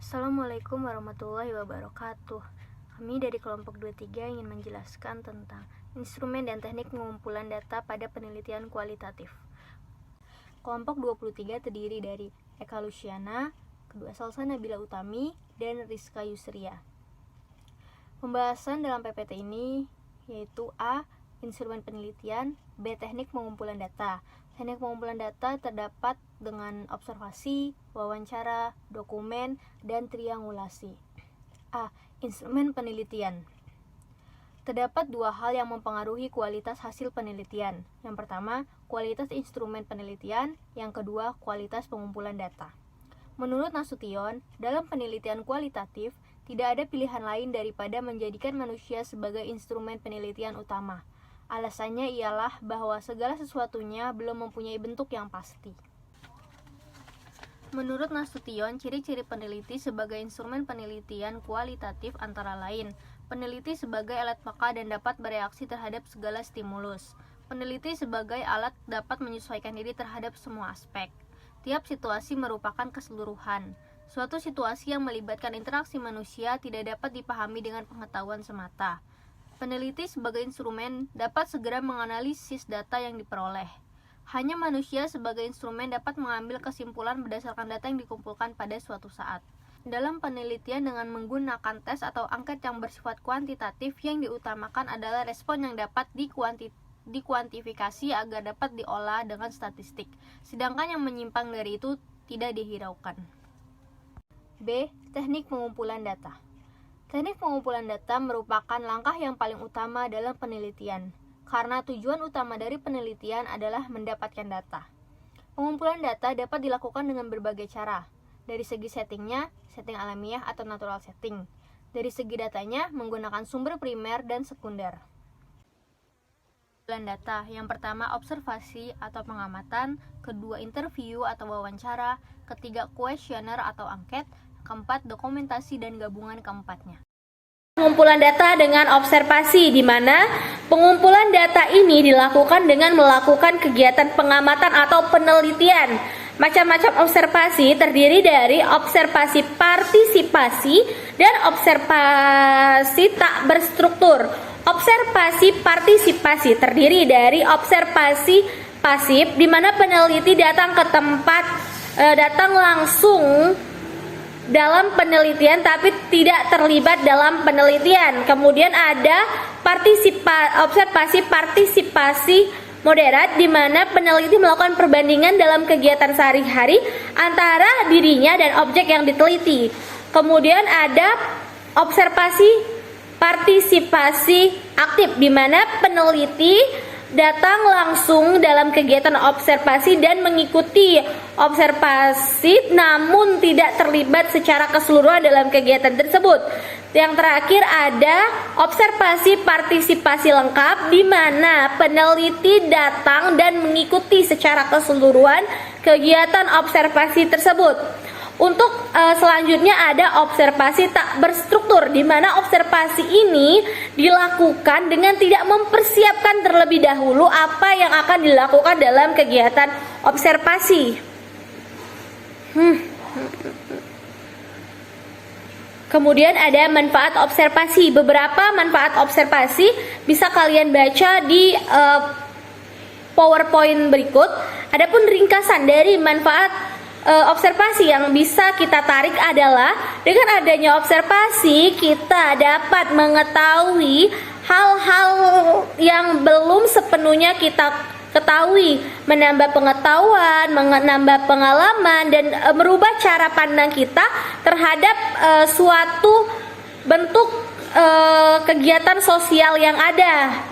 Assalamualaikum warahmatullahi wabarakatuh. Kami dari kelompok 23 ingin menjelaskan tentang instrumen dan teknik pengumpulan data pada penelitian kualitatif. Kelompok 23 terdiri dari Eka Luciana, kedua Salsa Nabila Utami, dan Rizka Yusria. Pembahasan dalam PPT ini yaitu A. Instrumen penelitian, B. Teknik pengumpulan data. Teknik pengumpulan data terdapat dengan observasi, wawancara, dokumen, dan triangulasi. A. Instrumen penelitian. Terdapat dua hal yang mempengaruhi kualitas hasil penelitian. Yang pertama, kualitas instrumen penelitian. Yang kedua, kualitas pengumpulan data. Menurut Nasution, dalam penelitian kualitatif, tidak ada pilihan lain daripada menjadikan manusia sebagai instrumen penelitian utama. Alasannya ialah bahwa segala sesuatunya belum mempunyai bentuk yang pasti. Menurut Nasution, ciri-ciri peneliti sebagai instrumen penelitian kualitatif antara lain: peneliti sebagai alat peka dan dapat bereaksi terhadap segala stimulus. Peneliti sebagai alat dapat menyesuaikan diri terhadap semua aspek. Tiap situasi merupakan keseluruhan. Suatu situasi yang melibatkan interaksi manusia tidak dapat dipahami dengan pengetahuan semata. Peneliti sebagai instrumen dapat segera menganalisis data yang diperoleh. Hanya manusia sebagai instrumen dapat mengambil kesimpulan berdasarkan data yang dikumpulkan pada suatu saat. Dalam penelitian dengan menggunakan tes atau angket yang bersifat kuantitatif, yang diutamakan adalah respon yang dapat dikuantifikasi agar dapat diolah dengan statistik, sedangkan yang menyimpang dari itu tidak dihiraukan. B. Teknik pengumpulan data. Teknik pengumpulan data merupakan langkah yang paling utama dalam penelitian, karena tujuan utama dari penelitian adalah mendapatkan data. Pengumpulan data dapat dilakukan dengan berbagai cara. Dari segi settingnya, setting alamiah atau natural setting. Dari segi datanya, menggunakan sumber primer dan sekunder. Pengumpulan data, yang pertama observasi atau pengamatan, kedua interview atau wawancara, ketiga kuesioner atau angket, keempat dokumentasi, dan gabungan keempatnya. Pengumpulan data dengan observasi, di mana pengumpulan data ini dilakukan dengan melakukan kegiatan pengamatan atau penelitian. Macam-macam observasi terdiri dari observasi partisipasi dan observasi tak berstruktur. Observasi partisipasi terdiri dari observasi pasif, di mana peneliti datang ke tempat, datang langsung dalam penelitian tapi tidak terlibat dalam penelitian. Kemudian ada observasi partisipasi moderat, di mana peneliti melakukan perbandingan dalam kegiatan sehari-hari antara dirinya dan objek yang diteliti. Kemudian ada observasi partisipasi aktif, di mana peneliti datang langsung dalam kegiatan observasi dan mengikuti observasi namun tidak terlibat secara keseluruhan dalam kegiatan tersebut. Yang terakhir ada observasi partisipasi lengkap, di mana peneliti datang dan mengikuti secara keseluruhan kegiatan observasi tersebut. Untuk selanjutnya ada observasi tak berstruktur, di mana observasi ini dilakukan dengan tidak mempersiapkan terlebih dahulu apa yang akan dilakukan dalam kegiatan observasi. Kemudian ada manfaat observasi. Beberapa manfaat observasi bisa kalian baca di PowerPoint berikut. Adapun ringkasan dari manfaat observasi yang bisa kita tarik adalah, dengan adanya observasi kita dapat mengetahui hal-hal yang belum sepenuhnya kita ketahui, menambah pengetahuan, menambah pengalaman, dan merubah cara pandang kita terhadap suatu bentuk kegiatan sosial yang ada.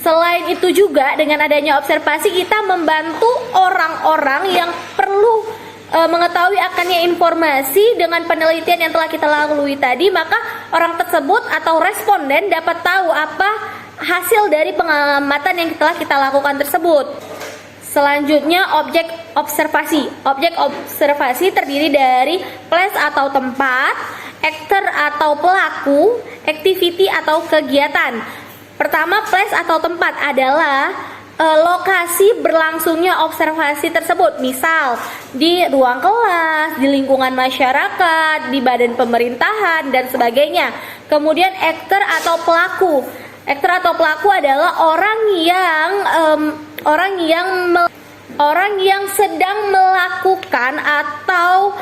Selain itu juga, dengan adanya observasi kita membantu orang-orang yang perlu mengetahui akannya informasi dengan penelitian yang telah kita lalui tadi, maka orang tersebut atau responden dapat tahu apa hasil dari pengamatan yang telah kita lakukan tersebut. Selanjutnya objek observasi. Objek observasi terdiri dari place atau tempat, actor atau pelaku, activity atau kegiatan. Pertama, place atau tempat adalah lokasi berlangsungnya observasi tersebut, misal di ruang kelas, di lingkungan masyarakat, di badan pemerintahan dan sebagainya. Kemudian aktor atau pelaku. Aktor atau pelaku adalah orang yang sedang melakukan atau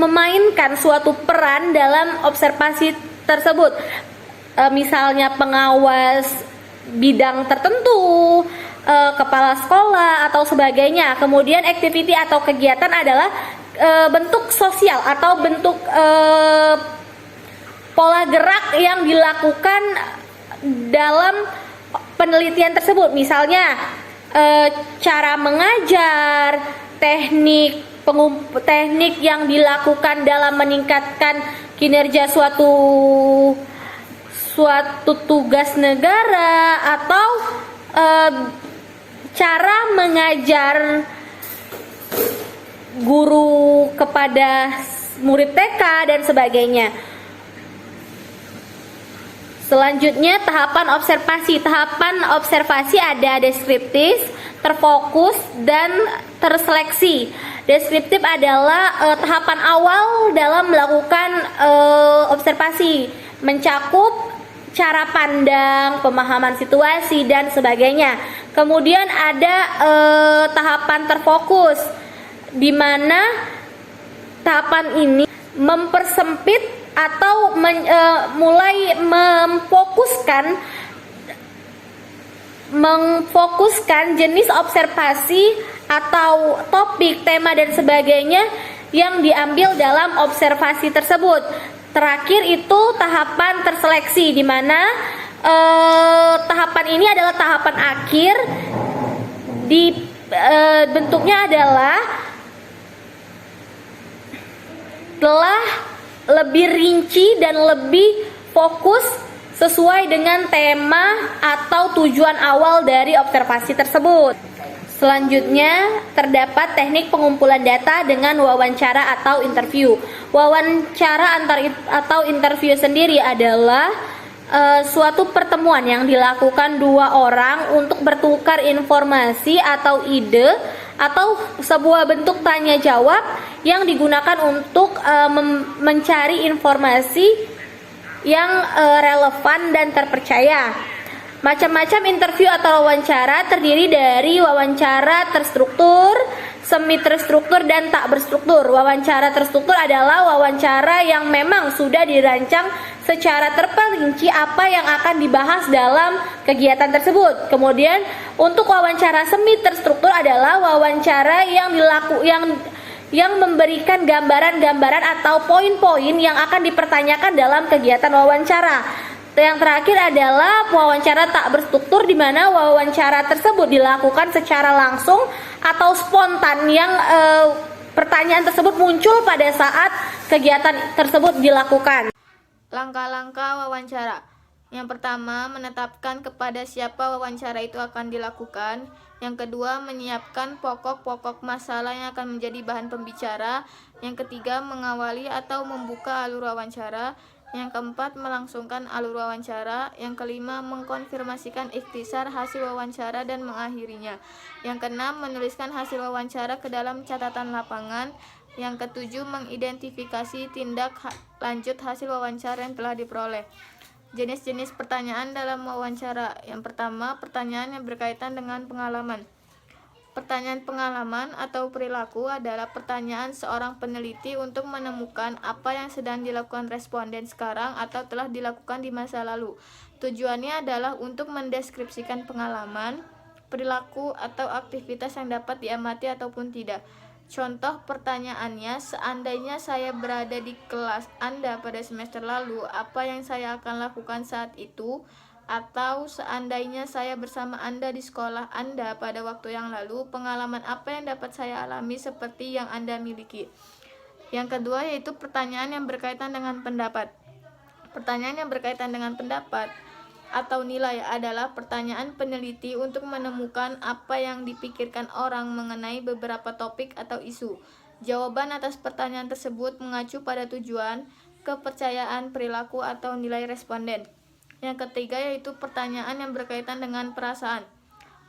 memainkan suatu peran dalam observasi tersebut. Misalnya pengawas bidang tertentu, kepala sekolah atau sebagainya. Kemudian activity atau kegiatan adalah bentuk sosial atau bentuk pola gerak yang dilakukan dalam penelitian tersebut. Misalnya cara mengajar, teknik yang dilakukan dalam meningkatkan kinerja suatu tugas negara, atau cara mengajar guru kepada murid TK dan sebagainya. Selanjutnya tahapan observasi. Tahapan observasi ada deskriptif, terfokus, dan terseleksi. Deskriptif adalah tahapan awal dalam melakukan observasi, mencakup cara pandang, pemahaman situasi, dan sebagainya. Kemudian ada tahapan terfokus, di mana tahapan ini mempersempit atau mulai memfokuskan jenis observasi atau topik, tema, dan sebagainya yang diambil dalam observasi tersebut. Terakhir itu tahapan terseleksi, di mana tahapan ini adalah tahapan akhir. Bentuknya adalah telah lebih rinci dan lebih fokus sesuai dengan tema atau tujuan awal dari observasi tersebut. Selanjutnya, terdapat teknik pengumpulan data dengan wawancara atau interview. Wawancara atau interview sendiri adalah suatu pertemuan yang dilakukan dua orang untuk bertukar informasi atau ide, atau sebuah bentuk tanya jawab yang digunakan untuk mencari informasi yang relevan dan terpercaya. Macam-macam interview atau wawancara terdiri dari wawancara terstruktur, semi terstruktur, dan tak berstruktur. Wawancara terstruktur adalah wawancara yang memang sudah dirancang secara terperinci apa yang akan dibahas dalam kegiatan tersebut. Kemudian untuk wawancara semi terstruktur adalah wawancara yang memberikan gambaran-gambaran atau poin-poin yang akan dipertanyakan dalam kegiatan wawancara. Yang terakhir adalah wawancara tak berstruktur, di mana wawancara tersebut dilakukan secara langsung atau spontan, yang pertanyaan tersebut muncul pada saat kegiatan tersebut dilakukan. Langkah-langkah wawancara. Yang pertama, menetapkan kepada siapa wawancara itu akan dilakukan. Yang kedua, menyiapkan pokok-pokok masalah yang akan menjadi bahan pembicara. Yang ketiga, mengawali atau membuka alur wawancara. Yang keempat, melangsungkan alur wawancara. Yang kelima, mengkonfirmasikan ikhtisar hasil wawancara dan mengakhirinya. Yang keenam, menuliskan hasil wawancara ke dalam catatan lapangan. Yang ketujuh, mengidentifikasi tindak lanjut hasil wawancara yang telah diperoleh. Jenis-jenis pertanyaan dalam wawancara. Yang pertama, pertanyaan yang berkaitan dengan pengalaman. Pertanyaan pengalaman atau perilaku adalah pertanyaan seorang peneliti untuk menemukan apa yang sedang dilakukan responden sekarang atau telah dilakukan di masa lalu. Tujuannya adalah untuk mendeskripsikan pengalaman, perilaku, atau aktivitas yang dapat diamati ataupun tidak. Contoh pertanyaannya, seandainya saya berada di kelas Anda pada semester lalu, apa yang saya akan lakukan saat itu? Atau seandainya saya bersama Anda di sekolah Anda pada waktu yang lalu, pengalaman apa yang dapat saya alami seperti yang Anda miliki? Yang kedua yaitu pertanyaan yang berkaitan dengan pendapat. Pertanyaan yang berkaitan dengan pendapat atau nilai adalah pertanyaan peneliti untuk menemukan apa yang dipikirkan orang mengenai beberapa topik atau isu. Jawaban atas pertanyaan tersebut mengacu pada tujuan, kepercayaan, perilaku, atau nilai responden. Yang ketiga yaitu pertanyaan yang berkaitan dengan perasaan.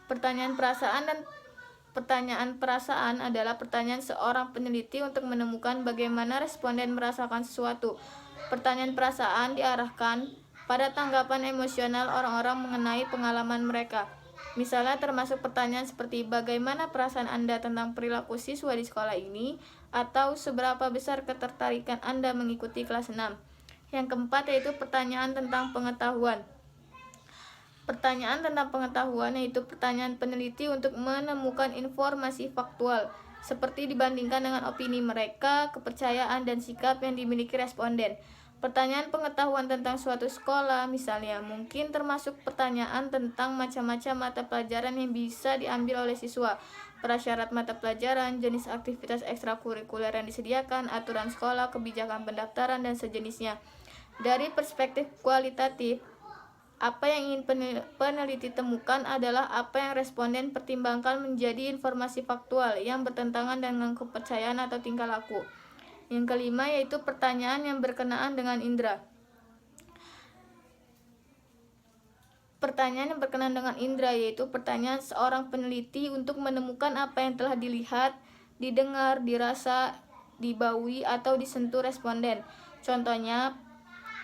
Pertanyaan perasaan adalah pertanyaan seorang peneliti untuk menemukan bagaimana responden merasakan sesuatu. Pertanyaan perasaan diarahkan pada tanggapan emosional orang-orang mengenai pengalaman mereka. Misalnya termasuk pertanyaan seperti bagaimana perasaan Anda tentang perilaku siswa di sekolah ini, atau seberapa besar ketertarikan Anda mengikuti kelas 6. Yang keempat yaitu pertanyaan tentang pengetahuan. Pertanyaan tentang pengetahuan yaitu pertanyaan peneliti untuk menemukan informasi faktual, seperti dibandingkan dengan opini mereka, kepercayaan, dan sikap yang dimiliki responden. Pertanyaan pengetahuan tentang suatu sekolah, misalnya, mungkin termasuk pertanyaan tentang macam-macam mata pelajaran yang bisa diambil oleh siswa, prasyarat mata pelajaran, jenis aktivitas ekstrakurikuler yang disediakan, aturan sekolah, kebijakan pendaftaran, dan sejenisnya. Dari perspektif kualitatif, apa yang ingin peneliti temukan adalah apa yang responden pertimbangkan menjadi informasi faktual yang bertentangan dengan kepercayaan atau tingkah laku. Yang kelima yaitu pertanyaan yang berkenaan dengan indera. Pertanyaan yang berkenaan dengan indera yaitu pertanyaan seorang peneliti untuk menemukan apa yang telah dilihat, didengar, dirasa, dibaui, atau disentuh responden. Contohnya,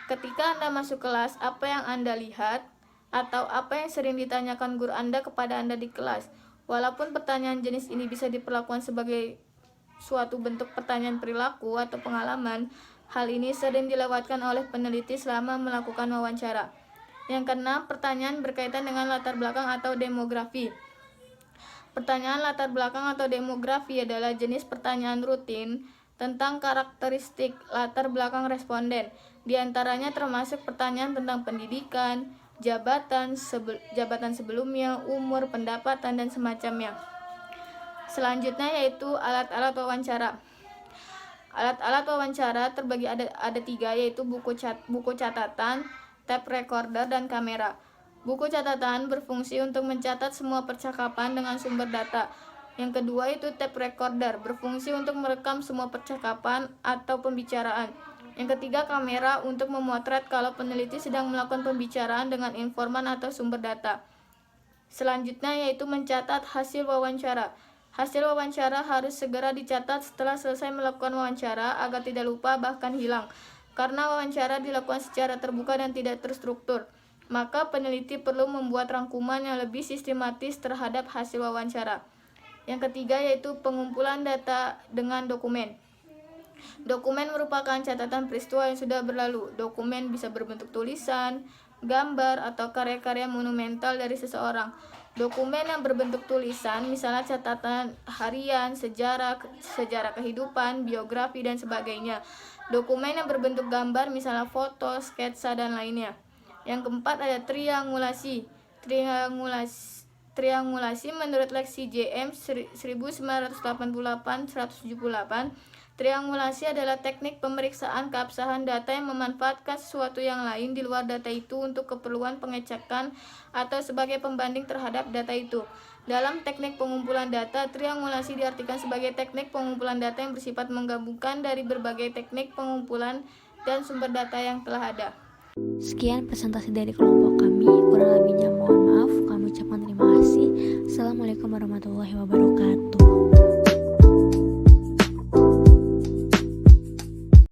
ketika Anda masuk kelas, apa yang Anda lihat atau apa yang sering ditanyakan guru Anda kepada Anda di kelas. Walaupun pertanyaan jenis ini bisa diperlakukan sebagai suatu bentuk pertanyaan perilaku atau pengalaman, hal ini sering dilewatkan oleh peneliti selama melakukan wawancara. Yang keenam, pertanyaan berkaitan dengan latar belakang atau demografi. Pertanyaan latar belakang atau demografi adalah jenis pertanyaan rutin tentang karakteristik latar belakang responden. Di antaranya termasuk pertanyaan tentang pendidikan, jabatan sebelumnya, umur, pendapatan, dan semacamnya. Selanjutnya yaitu alat-alat wawancara. Alat-alat wawancara terbagi ada tiga, yaitu buku catatan, tape recorder, dan kamera. Buku catatan berfungsi untuk mencatat semua percakapan dengan sumber data. Yang kedua itu tape recorder, berfungsi untuk merekam semua percakapan atau pembicaraan. Yang ketiga kamera, untuk memotret kalau peneliti sedang melakukan pembicaraan dengan informan atau sumber data. Selanjutnya yaitu mencatat hasil wawancara. Hasil wawancara harus segera dicatat setelah selesai melakukan wawancara agar tidak lupa bahkan hilang. Karena wawancara dilakukan secara terbuka dan tidak terstruktur, maka peneliti perlu membuat rangkuman yang lebih sistematis terhadap hasil wawancara. Yang ketiga yaitu pengumpulan data dengan dokumen. Dokumen merupakan catatan peristiwa yang sudah berlalu. Dokumen bisa berbentuk tulisan, gambar, atau karya-karya monumental dari seseorang. Dokumen yang berbentuk tulisan, misalnya catatan harian, sejarah kehidupan, biografi, dan sebagainya. Dokumen yang berbentuk gambar, misalnya foto, sketsa, dan lainnya. Yang keempat ada triangulasi. Triangulasi menurut leksi JM 1988-178, triangulasi adalah teknik pemeriksaan keabsahan data yang memanfaatkan sesuatu yang lain di luar data itu untuk keperluan pengecekan atau sebagai pembanding terhadap data itu. Dalam teknik pengumpulan data, triangulasi diartikan sebagai teknik pengumpulan data yang bersifat menggabungkan dari berbagai teknik pengumpulan dan sumber data yang telah ada. Sekian presentasi dari kelompok kami, kurang lebihnya mohon maaf. Kami ucapkan terima kasih. Assalamualaikum warahmatullahi wabarakatuh.